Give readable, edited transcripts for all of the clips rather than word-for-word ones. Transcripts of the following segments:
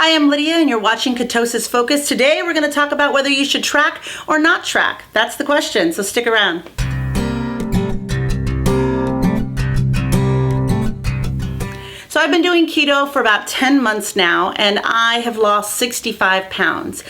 Hi, I'm Lydia and you're watching Ketosis Focus. Today we're going to talk about whether you should track or not track. That's the question, so stick around. So I've been doing keto for about 10 months now and I have lost 65 pounds.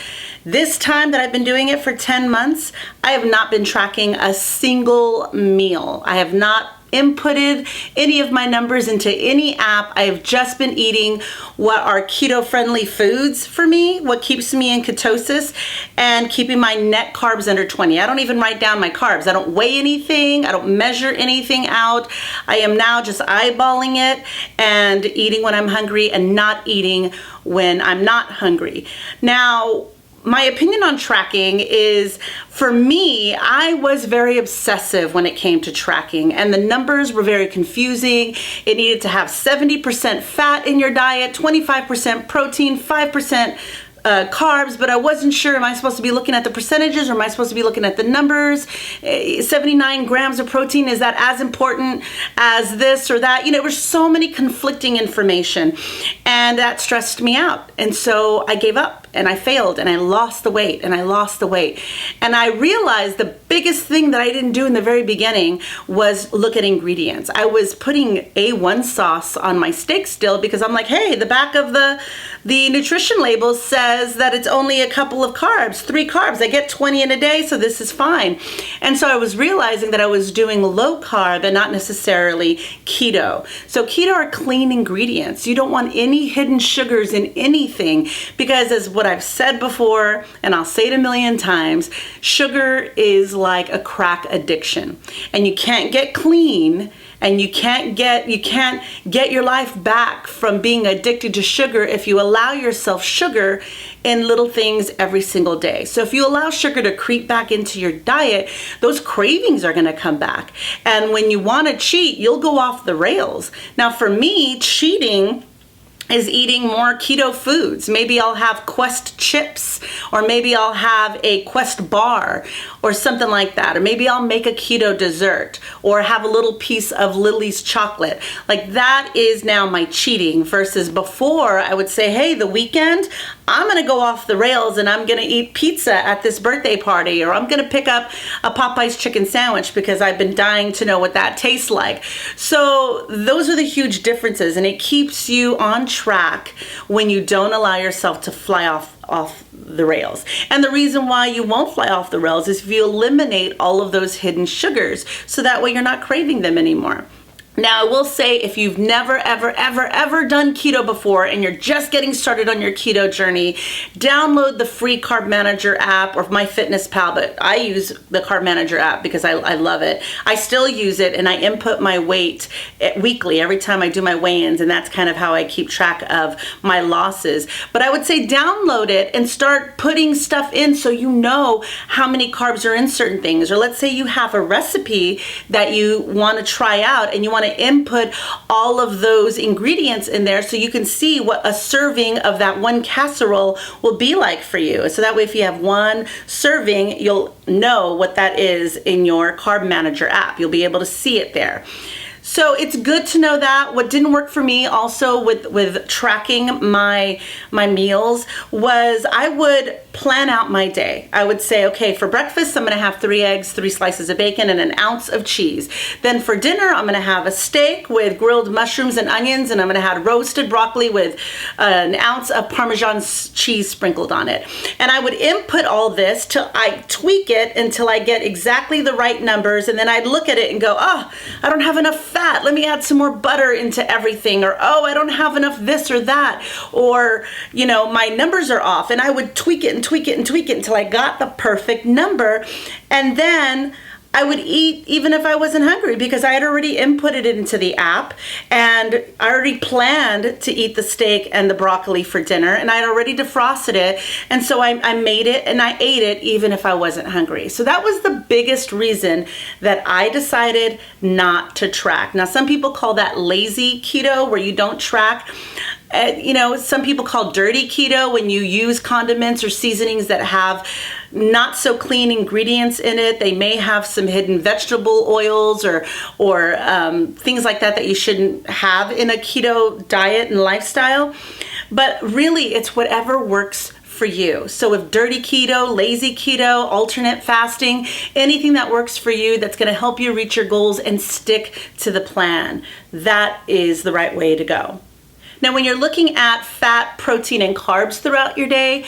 This time that I've been doing it for 10 months, I have not been tracking a single meal. I have not inputted any of my numbers into any app. I have just been eating what are keto-friendly foods for me, what keeps me in ketosis, and keeping my net carbs under 20. I don't even write down my carbs. I don't weigh anything. I don't measure anything out. I am now just eyeballing it and eating when I'm hungry and not eating when I'm not hungry. Now, my opinion on tracking is, for me, I was very obsessive when it came to tracking, and the numbers were very confusing. It needed to have 70% fat in your diet, 25% protein, 5% carbs, but I wasn't sure, am I supposed to be looking at the percentages or am I supposed to be looking at the numbers? 79 grams of protein, is that as important as this or that? You know, there were so many conflicting information and that stressed me out. And so I gave up and I failed and I lost the weight and I lost the weight. And I realized the biggest thing that I didn't do in the very beginning was look at ingredients. I was putting A1 sauce on my steak still because I'm like, hey, the back of the nutrition label says that it's only a couple of carbs, 3 carbs. I get 20 in a day, so this is fine. And so I was realizing that I was doing low carb and not necessarily keto. So keto are clean ingredients. You don't want any hidden sugars in anything because, as what I've said before, and I'll say it a million times, sugar is like a crack addiction. And you can't get clean and you can't get your life back from being addicted to sugar if you allow yourself sugar in little things every single day. So if you allow sugar to creep back into your diet, those cravings are going to come back. And when you want to cheat, you'll go off the rails. Now for me, cheating is eating more keto foods. Maybe I'll have Quest chips, or maybe I'll have a Quest bar or something like that. Or maybe I'll make a keto dessert or have a little piece of Lily's chocolate. Like that is now my cheating, versus before I would say, hey, the weekend, I'm gonna go off the rails and I'm gonna eat pizza at this birthday party, or I'm gonna pick up a Popeye's chicken sandwich because I've been dying to know what that tastes like. So those are the huge differences, and it keeps you on track when you don't allow yourself to fly off the rails. And the reason why you won't fly off the rails is if you eliminate all of those hidden sugars, so that way you're not craving them anymore. Now, I will say, if you've never, ever done keto before and you're just getting started on your keto journey, download the free Carb Manager app or MyFitnessPal, but I use the Carb Manager app because I love it. I still use it and I input my weight weekly every time I do my weigh-ins, and that's kind of how I keep track of my losses. But I would say download it and start putting stuff in so you know how many carbs are in certain things. Or let's say you have a recipe that you want to try out and you want to input all of those ingredients in there so you can see what a serving of that one casserole will be like for you. So that way, if you have one serving, you'll know what that is in your Carb Manager app. You'll be able to see it there. So it's good to know that. What didn't work for me also with tracking my meals was I would plan out my day. I would say, okay, for breakfast, I'm gonna have 3 eggs, 3 slices of bacon, and an ounce of cheese. Then for dinner, I'm gonna have a steak with grilled mushrooms and onions, and I'm gonna have roasted broccoli with an ounce of Parmesan cheese sprinkled on it. And I would input all this till I tweak it until I get exactly the right numbers, and then I'd look at it and go, oh, I don't have enough fat. Let me add some more butter into everything. Or, oh, I don't have enough this or that. Or, you know, my numbers are off. And I would tweak it and tweak it and tweak it until I got the perfect number. And then I would eat even if I wasn't hungry because I had already inputted it into the app and I already planned to eat the steak and the broccoli for dinner, and I had already defrosted it, and so I made it and I ate it even if I wasn't hungry. So that was the biggest reason that I decided not to track. Now, some people call that lazy keto, where you don't track. You know, some people call dirty keto when you use condiments or seasonings that have not so clean ingredients in it. They may have some hidden vegetable oils or things like that that you shouldn't have in a keto diet and lifestyle. But really, it's whatever works for you. So if dirty keto, lazy keto, alternate fasting, anything that works for you that's going to help you reach your goals and stick to the plan, that is the right way to go. Now, when you're looking at fat, protein, and carbs throughout your day,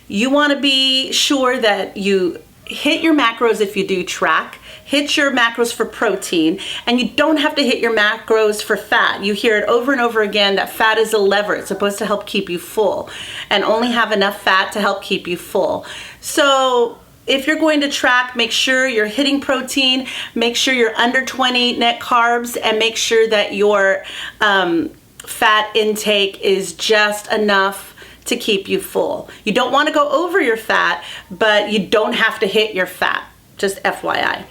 you want to be sure that you hit your macros if you do track, hit your macros for protein, and you don't have to hit your macros for fat. You hear it over and over again that fat is a lever. It's supposed to help keep you full and only have enough fat to help keep you full. So if you're going to track, make sure you're hitting protein, make sure you're under 20 net carbs, and make sure that your fat intake is just enough to keep you full. You don't want to go over your fat, but you don't have to hit your fat. Just FYI.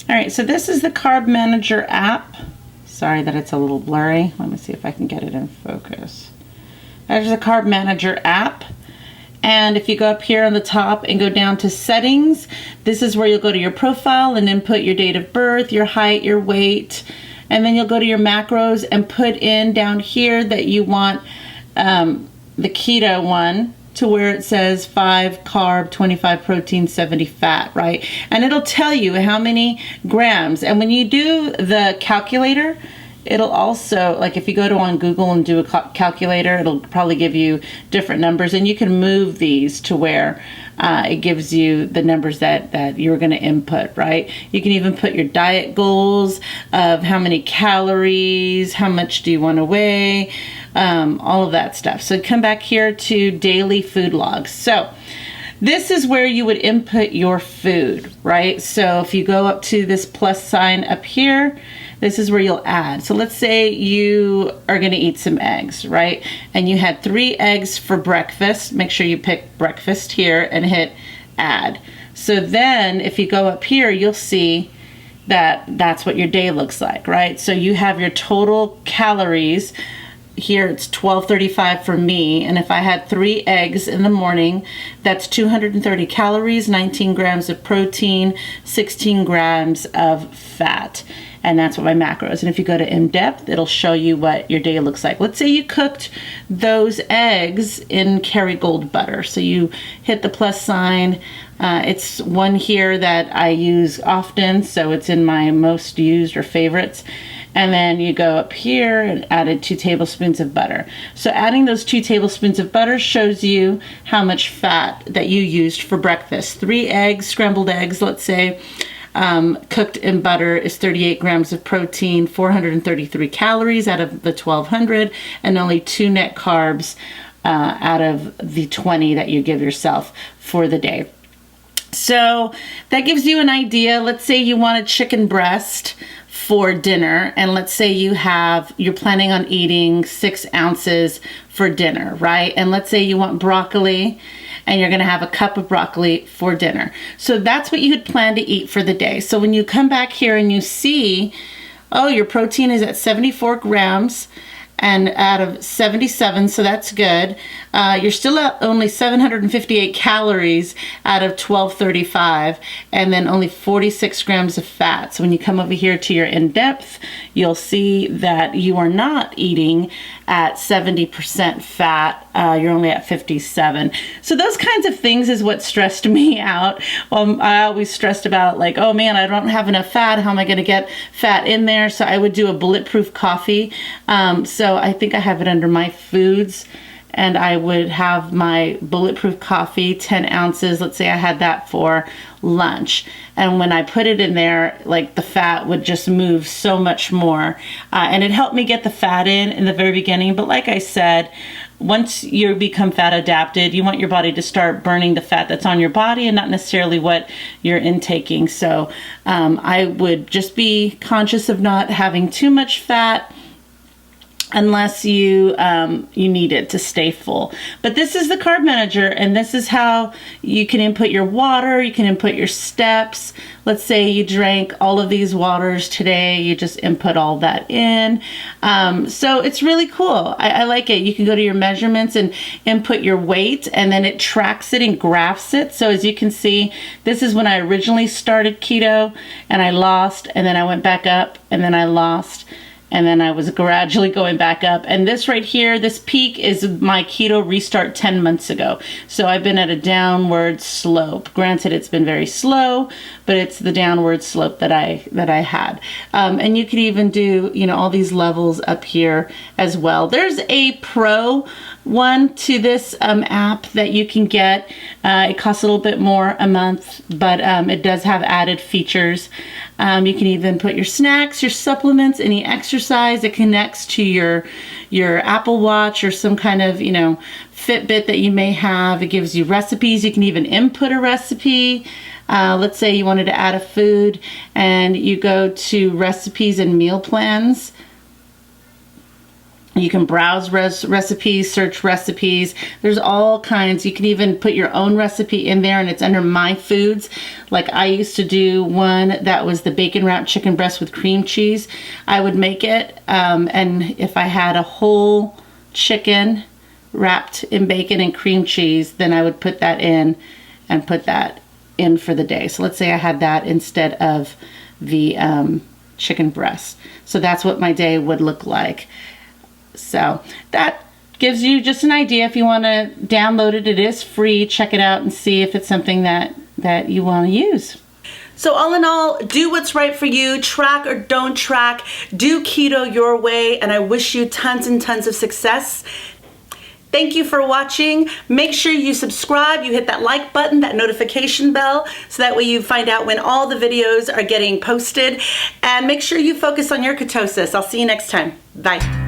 All right, so this is the Carb Manager app. Sorry that it's a little blurry. Let me see if I can get it in focus. There's the Carb Manager app. And if you go up here on the top and go down to settings, this is where you'll go to your profile and input your date of birth, your height, your weight, and then you'll go to your macros and put in down here that you want the keto one, to where it says 5 carb, 25 protein, 70 fat, right? And it'll tell you how many grams. And when you do the calculator, it'll also, like if you go to on Google and do a calculator, it'll probably give you different numbers, and you can move these to where it gives you the numbers that you're going to input, right? You can even put your diet goals of how many calories, how much do you want to weigh, all of that stuff. So come back here to daily food logs. So this is where you would input your food, right? So if you go up to this plus sign up here, this is where you'll add. So let's say you are going to eat some eggs, right? And you had 3 eggs for breakfast. Make sure you pick breakfast here and hit add. So then if you go up here, you'll see that that's what your day looks like, right? So you have your total calories. Here it's 1235 for me, and if I had 3 eggs in the morning, that's 230 calories, 19 grams of protein, 16 grams of fat, and that's what my macros. And if you go to in-depth, it'll show you what your day looks like. Let's say you cooked those eggs in Kerrygold butter, so you hit the plus sign. It's one here that I use often, so it's in my most used or favorites. And then you go up here and added 2 tablespoons of butter. So adding those 2 tablespoons of butter shows you how much fat that you used for breakfast. 3 eggs, scrambled eggs, let's say, cooked in butter is 38 grams of protein, 433 calories out of the 1200, and only 2 net carbs out of the 20 that you give yourself for the day. So that gives you an idea. Let's say you want a chicken breast for dinner, and let's say you're planning on eating 6 ounces for dinner, right? And let's say you want broccoli, and you're going to have a cup of broccoli for dinner. So that's what you had planned to eat for the day. So when you come back here and you see, oh, your protein is at 74 grams and out of 77, so that's good. You're still at only 758 calories out of 1235, and then only 46 grams of fat. So when you come over here to your in-depth, you'll see that you are not eating at 70% fat. You're only at 57. So those kinds of things is what stressed me out. I always stressed about, like, oh man, I don't have enough fat. How am I going to get fat in there? So I would do a bulletproof coffee. So I think I have it under my foods, and I would have my bulletproof coffee, 10 ounces. Let's say I had that for lunch. And when I put it in there, like, the fat would just move so much more. And it helped me get the fat in the very beginning. But like I said, once you become fat adapted, you want your body to start burning the fat that's on your body and not necessarily what you're intaking. So I would just be conscious of not having too much fat unless you need it to stay full. But this is the Carb Manager, and this is how you can input your water, you can input your steps. Let's say you drank all of these waters today, you just input all that in. So it's really cool. I like it. You can go to your measurements and input your weight, and then it tracks it and graphs it. So as you can see, this is when I originally started keto, and I lost, and then I went back up, and then I lost, and then I was gradually going back up. And this right here, this peak is my keto restart 10 months ago. So I've been at a downward slope. Granted, it's been very slow, but it's the downward slope that I had. And you could even do, you know, all these levels up here as well. There's a pro one to this app that you can get. It costs a little bit more a month, but it does have added features. You can even put your snacks, your supplements, any exercise. It connects to your Apple Watch or some kind of, you know, Fitbit that you may have. It gives you recipes. You can even input a recipe. Let's say you wanted to add a food and you go to recipes and meal plans. You can browse recipes, search recipes. There's all kinds. You can even put your own recipe in there, and it's under My Foods. Like I used to do one that was the bacon wrapped chicken breast with cream cheese. I would make it, and if I had a whole chicken wrapped in bacon and cream cheese, then I would put that in and put that in for the day. So let's say I had that instead of the chicken breast. So that's what my day would look like. So that gives you just an idea. If you want to download it, it is free. Check it out and see if it's something that you want to use. So all in all, do what's right for you. Track or don't track. Do keto your way, and I wish you tons and tons of success. Thank you for watching. Make sure you subscribe, you hit that like button, that notification bell, so that way you find out when all the videos are getting posted. And make sure you focus on your ketosis. I'll see you next time. Bye.